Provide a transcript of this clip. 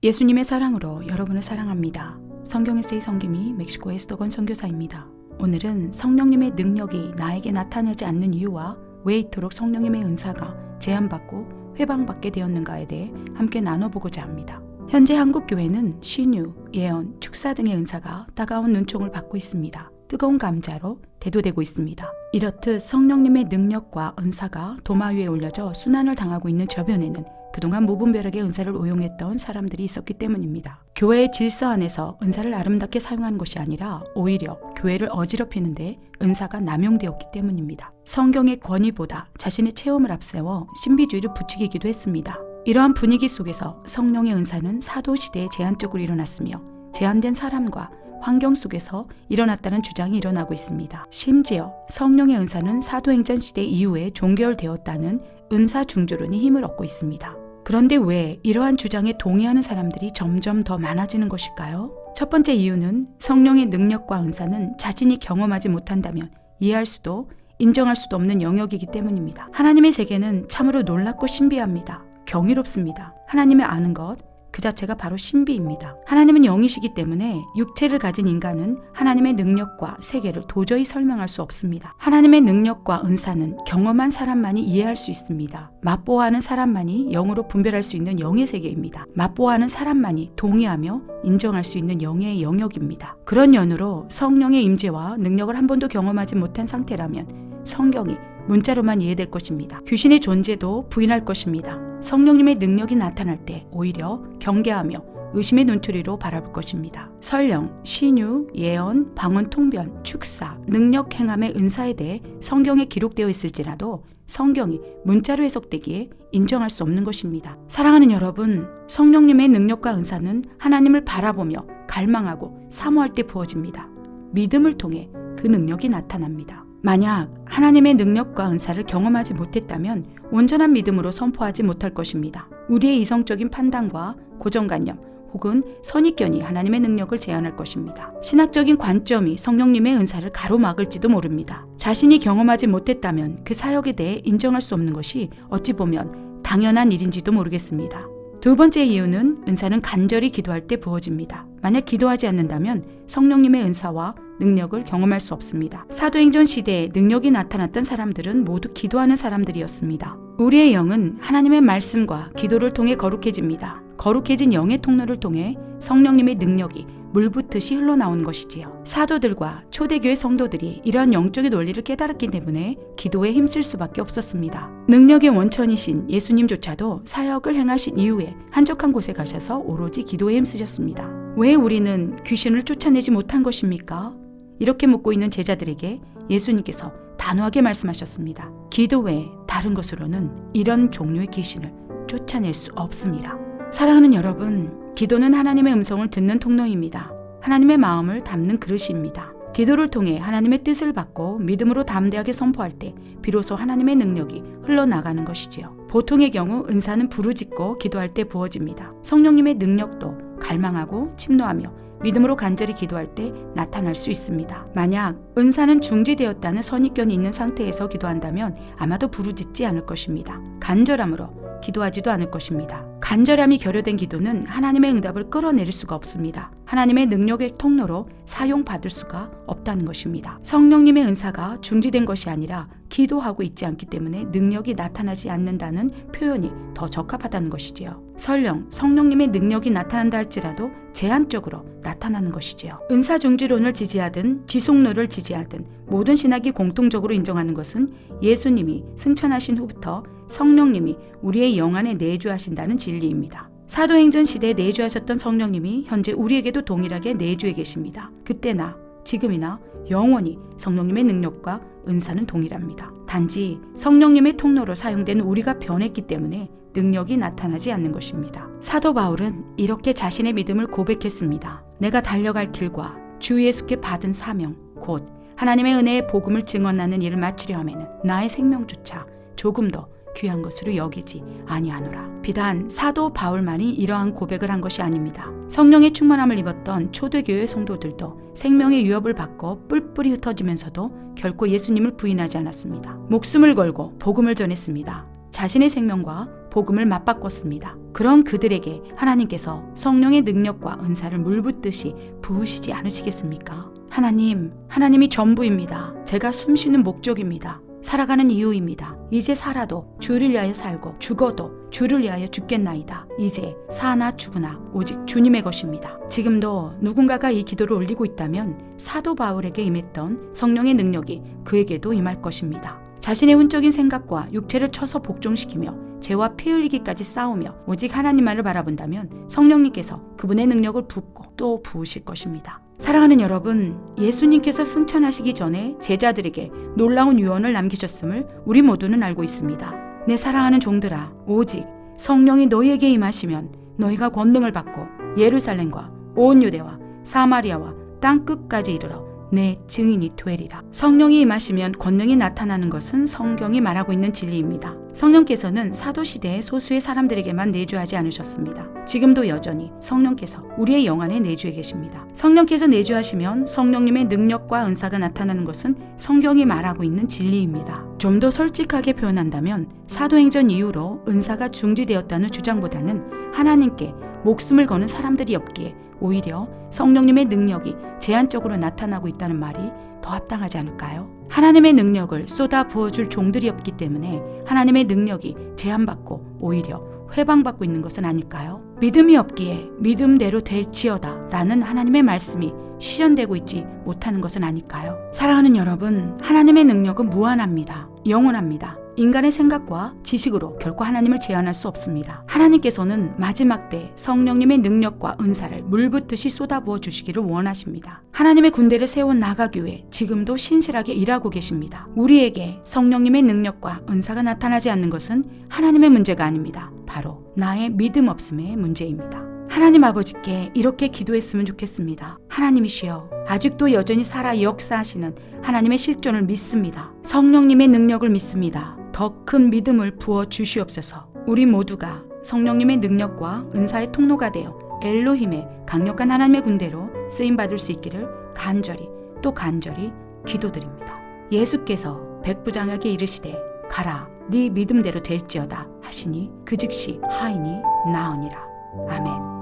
예수님의 사랑으로 여러분을 사랑합니다. 성경 에세이 성김이 멕시코 에스더건 선교사입니다. 오늘은 성령님의 능력이 나에게 나타나지 않는 이유와 왜 이토록 성령님의 은사가 제한받고 회방받게 되었는가에 대해 함께 나눠보고자 합니다. 현재 한국 교회는 신유, 예언, 축사 등의 은사가 따가운 눈총을 받고 있습니다. 뜨거운 감자로 대두되고 있습니다. 이렇듯 성령님의 능력과 은사가 도마 위에 올려져 순환을 당하고 있는 저변에는 그동안 무분별하게 은사를 오용했던 사람들이 있었기 때문입니다. 교회의 질서 안에서 은사를 아름답게 사용하는 것이 아니라 오히려 교회를 어지럽히는데 은사가 남용되었기 때문입니다. 성경의 권위보다 자신의 체험을 앞세워 신비주의를 부추기기도 했습니다. 이러한 분위기 속에서 성령의 은사는 사도시대에 제한적으로 일어났으며 제한된 사람과 환경 속에서 일어났다는 주장이 일어나고 있습니다. 심지어 성령의 은사는 사도행전 시대 이후에 종결되었다는 은사 중조론이 힘을 얻고 있습니다. 그런데 왜 이러한 주장에 동의하는 사람들이 점점 더 많아지는 것일까요? 첫 번째 이유는 성령의 능력과 은사는 자신이 경험하지 못한다면 이해할 수도 인정할 수도 없는 영역이기 때문입니다. 하나님의 세계는 참으로 놀랍고 신비합니다. 경이롭습니다. 하나님을 아는 것 그 자체가 바로 신비입니다. 하나님은 영이시기 때문에 육체를 가진 인간은 하나님의 능력과 세계를 도저히 설명할 수 없습니다. 하나님의 능력과 은사는 경험한 사람만이 이해할 수 있습니다. 맛보아하는 사람만이 영으로 분별할 수 있는 영의 세계입니다. 맛보아하는 사람만이 동의하며 인정할 수 있는 영의 영역입니다. 그런 연유로 성령의 임재와 능력을 한 번도 경험하지 못한 상태라면 성경이 문자로만 이해될 것입니다. 귀신의 존재도 부인할 것입니다. 성령님의 능력이 나타날 때 오히려 경계하며 의심의 눈초리로 바라볼 것입니다. 설령, 신유, 예언, 방언, 통변, 축사, 능력, 행함의 은사에 대해 성경에 기록되어 있을지라도 성경이 문자로 해석되기에 인정할 수 없는 것입니다. 사랑하는 여러분, 성령님의 능력과 은사는 하나님을 바라보며 갈망하고 사모할 때 부어집니다. 믿음을 통해 그 능력이 나타납니다. 만약 하나님의 능력과 은사를 경험하지 못했다면 온전한 믿음으로 선포하지 못할 것입니다. 우리의 이성적인 판단과 고정관념 혹은 선입견이 하나님의 능력을 제한할 것입니다. 신학적인 관점이 성령님의 은사를 가로막을지도 모릅니다. 자신이 경험하지 못했다면 그 사역에 대해 인정할 수 없는 것이 어찌 보면 당연한 일인지도 모르겠습니다. 두 번째 이유는 은사는 간절히 기도할 때 부어집니다. 만약 기도하지 않는다면 성령님의 은사와 능력을 경험할 수 없습니다. 사도행전 시대에 능력이 나타났던 사람들은 모두 기도하는 사람들이었습니다. 우리의 영은 하나님의 말씀과 기도를 통해 거룩해집니다. 거룩해진 영의 통로를 통해 성령님의 능력이 물붓듯이 흘러나온 것이지요. 사도들과 초대교회 성도들이 이러한 영적인 원리를 깨달았기 때문에 기도에 힘쓸 수밖에 없었습니다. 능력의 원천이신 예수님조차도 사역을 행하신 이후에 한적한 곳에 가셔서 오로지 기도에 힘쓰셨습니다. 왜 우리는 귀신을 쫓아내지 못한 것입니까? 이렇게 묻고 있는 제자들에게 예수님께서 단호하게 말씀하셨습니다. 기도 외에 다른 것으로는 이런 종류의 귀신을 쫓아낼 수 없습니다. 사랑하는 여러분, 기도는 하나님의 음성을 듣는 통로입니다. 하나님의 마음을 담는 그릇입니다. 기도를 통해 하나님의 뜻을 받고 믿음으로 담대하게 선포할 때 비로소 하나님의 능력이 흘러나가는 것이지요. 보통의 경우 은사는 부르짖고 기도할 때 부어집니다. 성령님의 능력도 갈망하고 침노하며 믿음으로 간절히 기도할 때 나타날 수 있습니다. 만약 은사는 중지되었다는 선입견이 있는 상태에서 기도한다면 아마도 부르짖지 않을 것입니다. 간절함으로 기도하지도 않을 것입니다. 간절함이 결여된 기도는 하나님의 응답을 끌어내릴 수가 없습니다. 하나님의 능력의 통로로 사용받을 수가 없다는 것입니다. 성령님의 은사가 중지된 것이 아니라 기도하고 있지 않기 때문에 능력이 나타나지 않는다는 표현이 더 적합하다는 것이지요. 설령 성령님의 능력이 나타난다 할지라도 제한적으로 나타나는 것이지요. 은사 중지론을 지지하든 지속론을 지지하든 모든 신학이 공통적으로 인정하는 것은 예수님이 승천하신 후부터 성령님이 우리의 영 안에 내주하신다는 진리입니다. 사도행전 시대에 내주하셨던 성령님이 현재 우리에게도 동일하게 내주해 계십니다. 그때나 지금이나 영원히 성령님의 능력과 은사는 동일합니다. 단지 성령님의 통로로 사용된 우리가 변했기 때문에 능력이 나타나지 않는 것입니다. 사도 바울은 이렇게 자신의 믿음을 고백했습니다. 내가 달려갈 길과 주 예수께 받은 사명 곧 하나님의 은혜의 복음을 증언하는 일을 마치려 하면은 나의 생명조차 조금 더 귀한 것으로 여기지 아니하노라. 비단 사도 바울만이 이러한 고백을 한 것이 아닙니다. 성령의 충만함을 입었던 초대교회 성도들도 생명의 위협을 받고 뿔뿔이 흩어지면서도 결코 예수님을 부인하지 않았습니다. 목숨을 걸고 복음을 전했습니다. 자신의 생명과 복음을 맞바꿨습니다. 그런 그들에게 하나님께서 성령의 능력과 은사를 물붓듯이 부으시지 않으시겠습니까? 하나님이 전부입니다. 제가 숨쉬는 목적입니다. 살아가는 이유입니다. 이제 살아도 주를 위하여 살고 죽어도 주를 위하여 죽겠나이다. 이제 사나 죽으나 오직 주님의 것입니다. 지금도 누군가가 이 기도를 올리고 있다면 사도 바울에게 임했던 성령의 능력이 그에게도 임할 것입니다. 자신의 혼적인 생각과 육체를 쳐서 복종시키며 죄와 피 흘리기까지 싸우며 오직 하나님만을 바라본다면 성령님께서 그분의 능력을 붓고 또 부으실 것입니다. 사랑하는 여러분, 예수님께서 승천하시기 전에 제자들에게 놀라운 유언을 남기셨음을 우리 모두는 알고 있습니다. 내 사랑하는 종들아, 오직 성령이 너희에게 임하시면 너희가 권능을 받고 예루살렘과 온 유대와 사마리아와 땅 끝까지 이르러 내 증인이 되리라. 성령이 임하시면 권능이 나타나는 것은 성경이 말하고 있는 진리입니다. 성령께서는 사도시대의 소수의 사람들에게만 내주하지 않으셨습니다. 지금도 여전히 성령께서 우리의 영 안에 내주해 계십니다. 성령께서 내주하시면 성령님의 능력과 은사가 나타나는 것은 성경이 말하고 있는 진리입니다. 좀 더 솔직하게 표현한다면 사도행전 이후로 은사가 중지되었다는 주장보다는 하나님께 목숨을 거는 사람들이 없기에 오히려 성령님의 능력이 제한적으로 나타나고 있다는 말이 더 합당하지 않을까요? 하나님의 능력을 쏟아 부어줄 종들이 없기 때문에 하나님의 능력이 제한받고 오히려 회방받고 있는 것은 아닐까요? 믿음이 없기에 믿음대로 될지어다 라는 하나님의 말씀이 실현되고 있지 못하는 것은 아닐까요? 사랑하는 여러분, 하나님의 능력은 무한합니다. 영원합니다. 인간의 생각과 지식으로 결코 하나님을 제한할 수 없습니다. 하나님께서는 마지막 때 성령님의 능력과 은사를 물붓듯이 쏟아부어 주시기를 원하십니다. 하나님의 군대를 세워 나가기 위해 지금도 신실하게 일하고 계십니다. 우리에게 성령님의 능력과 은사가 나타나지 않는 것은 하나님의 문제가 아닙니다. 바로 나의 믿음 없음의 문제입니다. 하나님 아버지께 이렇게 기도했으면 좋겠습니다. 하나님이시여, 아직도 여전히 살아 역사하시는 하나님의 실존을 믿습니다. 성령님의 능력을 믿습니다. 더 큰 믿음을 부어 주시옵소서. 우리 모두가 성령님의 능력과 은사의 통로가 되어 엘로힘의 강력한 하나님의 군대로 쓰임받을 수 있기를 간절히 또 간절히 기도드립니다. 예수께서 백부장에게 이르시되 가라, 네 믿음대로 될지어다 하시니 그 즉시 하인이 나으니라. 아멘.